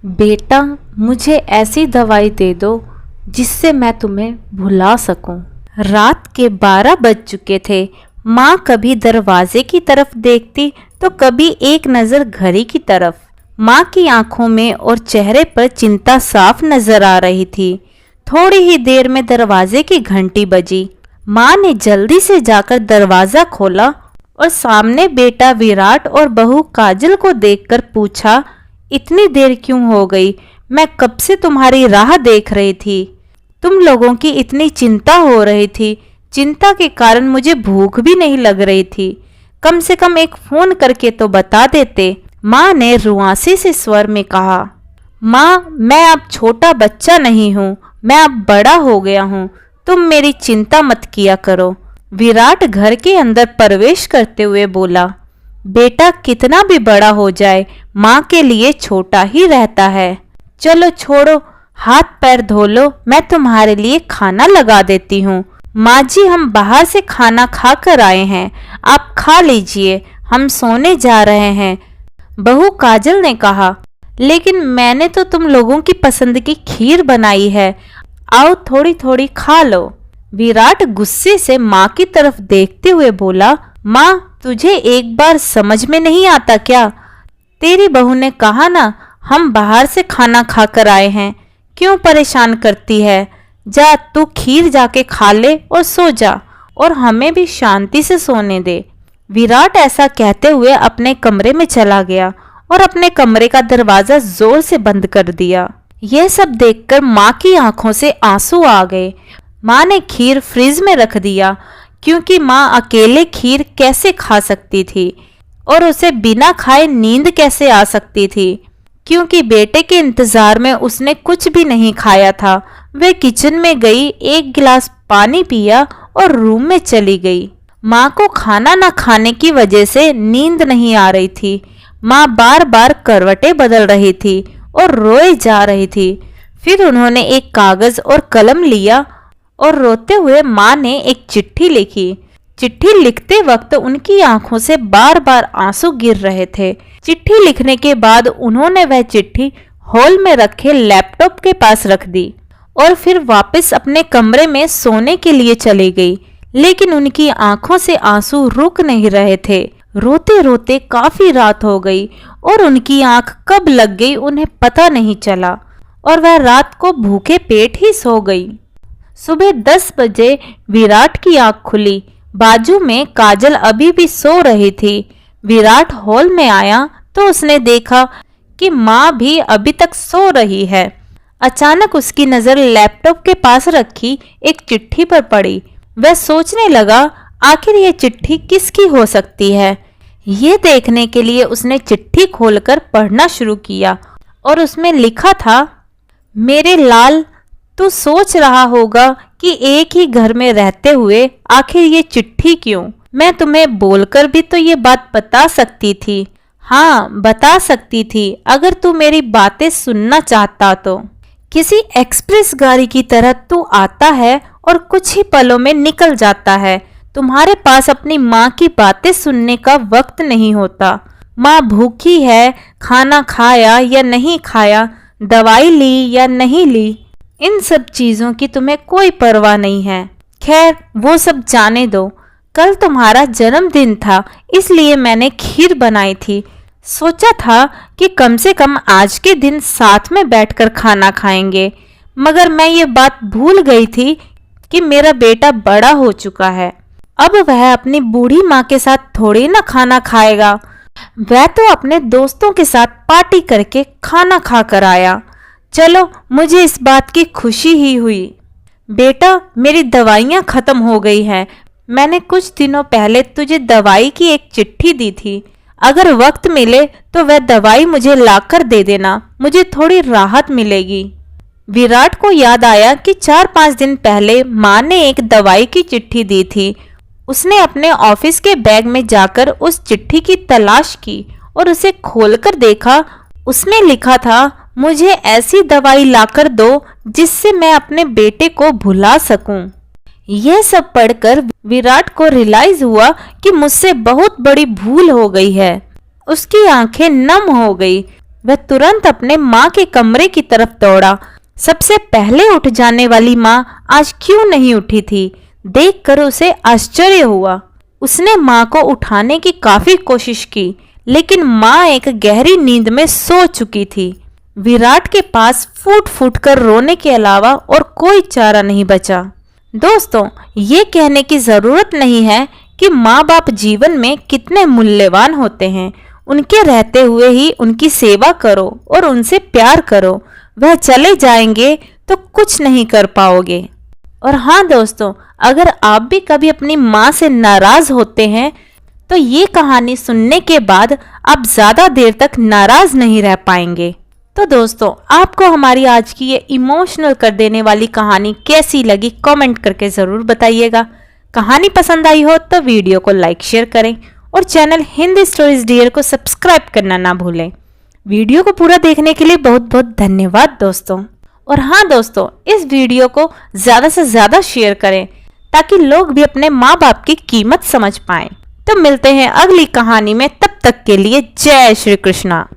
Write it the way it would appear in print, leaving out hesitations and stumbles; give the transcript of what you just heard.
बेटा, मुझे ऐसी दवाई दे दो जिससे मैं तुम्हें भुला सकूं। रात के 12 बज चुके थे। माँ कभी दरवाजे की तरफ देखती तो कभी एक नज़र घड़ी की तरफ। माँ की आंखों में और चेहरे पर चिंता साफ नजर आ रही थी। थोड़ी ही देर में दरवाजे की घंटी बजी। माँ ने जल्दी से जाकर दरवाज़ा खोला और सामने बेटा विराट और बहू काजल को देखकर पूछा, इतनी देर क्यों हो गई? मैं कब से तुम्हारी राह देख रही थी। तुम लोगों की इतनी चिंता हो रही थी। चिंता के कारण मुझे भूख भी नहीं लग रही थी। कम से कम एक फोन करके तो बता देते। माँ ने रुआंसे से स्वर में कहा। माँ, मैं अब छोटा बच्चा नहीं हूँ, मैं अब बड़ा हो गया हूँ। तुम मेरी चिंता मत किया करो। विराट घर के अंदर प्रवेश करते हुए बोला, बेटा कितना भी बड़ा हो जाए माँ के लिए छोटा ही रहता है। चलो छोड़ो, हाथ पैर धो लो, मैं तुम्हारे लिए खाना लगा देती हूँ। माँ जी, हम बाहर से खाना खा कर आए हैं, आप खा लीजिए, हम सोने जा रहे हैं। बहू काजल ने कहा, लेकिन मैंने तो तुम लोगों की पसंद की खीर बनाई है, आओ थोड़ी थोड़ी खा लो। विराट गुस्से से माँ की तरफ देखते हुए बोला, माँ तुझे एक बार समझ में नहीं आता क्या? तेरी बहू ने कहा ना, हम बाहर से खाना खाकर आए हैं, क्यों परेशान करती है? जा तू खीर जाके खा ले और सो जा, और हमें भी शांति से सोने दे। विराट ऐसा कहते हुए अपने कमरे में चला गया और अपने कमरे का दरवाजा जोर से बंद कर दिया। यह सब देखकर माँ की आंखों से आंसू आ गए। माँ ने खीर फ्रिज में रख दिया, क्योंकि माँ अकेले खीर कैसे खा सकती थी और उसे बिना खाए नींद कैसे आ सकती थी, क्योंकि बेटे के इंतजार में उसने कुछ भी नहीं खाया था। वह किचन में गई, एक गिलास पानी पिया और रूम में चली गई। माँ को खाना न खाने की वजह से नींद नहीं आ रही थी। माँ बार बार करवटें बदल रही थी और रोए जा रही थी। फिर उन्होंने एक कागज और कलम लिया और रोते हुए माँ ने एक चिट्ठी लिखी। चिट्ठी लिखते वक्त उनकी आंखों से बार बार आंसू गिर रहे थे। चिट्ठी लिखने के बाद उन्होंने वह चिट्ठी हॉल में रखे लैपटॉप के पास रख दी और फिर वापस अपने कमरे में सोने के लिए चली गई। लेकिन उनकी आंखों से आंसू रुक नहीं रहे थे। रोते रोते काफी रात हो गई और उनकी आंख कब लग गई उन्हें पता नहीं चला और वह रात को भूखे पेट ही सो गई। सुबह 10 बजे विराट की आंख खुली। बाजू में काजल अभी भी सो रही थी। विराट हॉल में आया तो उसने देखा कि माँ भी अभी तक सो रही है। अचानक उसकी नजर लैपटॉप के पास रखी एक चिट्ठी पर पड़ी। वह सोचने लगा, आखिर ये चिट्ठी किसकी हो सकती है। ये देखने के लिए उसने चिट्ठी खोलकर पढ़ना शुरू किया और उसमें लिखा था, मेरे लाल, तू सोच रहा होगा कि एक ही घर में रहते हुए आखिर ये चिट्ठी क्यों? मैं तुम्हें बोलकर भी तो ये बात बता सकती थी। हाँ, बता सकती थी, अगर तू मेरी बातें सुनना चाहता तो। किसी एक्सप्रेस गाड़ी की तरह तू आता है और कुछ ही पलों में निकल जाता है। तुम्हारे पास अपनी माँ की बातें सुनने का वक्त नहीं होता। माँ भूखी है, खाना खाया या नहीं खाया, दवाई ली या नहीं ली, इन सब चीजों की तुम्हें कोई परवाह नहीं है। खैर, वो सब जाने दो। कल तुम्हारा जन्मदिन था, इसलिए मैंने खीर बनाई थी। सोचा था कि कम से कम आज के दिन साथ में बैठकर खाना खाएंगे, मगर मैं ये बात भूल गई थी कि मेरा बेटा बड़ा हो चुका है। अब वह अपनी बूढ़ी माँ के साथ थोड़ी ना खाना खाएगा। वह तो अपने दोस्तों के साथ पार्टी करके खाना खा कर आया। चलो, मुझे इस बात की खुशी ही हुई। बेटा, मेरी दवाइयाँ खत्म हो गई हैं। मैंने कुछ दिनों पहले तुझे दवाई की एक चिट्ठी दी थी। अगर वक्त मिले तो वह दवाई मुझे लाकर दे देना, मुझे थोड़ी राहत मिलेगी। विराट को याद आया कि 4-5 दिन पहले माँ ने एक दवाई की चिट्ठी दी थी। उसने अपने ऑफिस के बैग में जाकर उस चिट्ठी की तलाश की और उसे खोलकर देखा। उसमें लिखा था, मुझे ऐसी दवाई लाकर दो जिससे मैं अपने बेटे को भुला सकूं। यह सब पढ़कर विराट को रियलाइज हुआ कि मुझसे बहुत बड़ी भूल हो गई है। उसकी आंखें नम हो गई। वह तुरंत अपने माँ के कमरे की तरफ दौड़ा। सबसे पहले उठ जाने वाली माँ आज क्यों नहीं उठी थी, देखकर उसे आश्चर्य हुआ। उसने माँ को उठाने की काफी कोशिश की, लेकिन माँ एक गहरी नींद में सो चुकी थी। विराट के पास फूट फूट कर रोने के अलावा और कोई चारा नहीं बचा। दोस्तों, ये कहने की जरूरत नहीं है कि माँ बाप जीवन में कितने मूल्यवान होते हैं। उनके रहते हुए ही उनकी सेवा करो और उनसे प्यार करो। वह चले जाएंगे तो कुछ नहीं कर पाओगे। और हाँ दोस्तों, अगर आप भी कभी अपनी माँ से नाराज होते हैं तो ये कहानी सुनने के बाद आप ज्यादा देर तक नाराज नहीं रह पाएंगे। तो दोस्तों, आपको हमारी आज की ये इमोशनल कर देने वाली कहानी कैसी लगी कमेंट करके ज़रूर बताइएगा। कहानी पसंद आई हो तो वीडियो को लाइक शेयर करें और चैनल हिंदी स्टोरीज डियर को सब्सक्राइब करना ना भूलें। वीडियो को पूरा देखने के लिए बहुत बहुत धन्यवाद दोस्तों। और हाँ दोस्तों, इस वीडियो को ज़्यादा से ज़्यादा शेयर करें ताकि लोग भी अपने माँ बाप की कीमत समझ पाएं। तो मिलते हैं अगली कहानी में, तब तक के लिए जय श्री कृष्णा।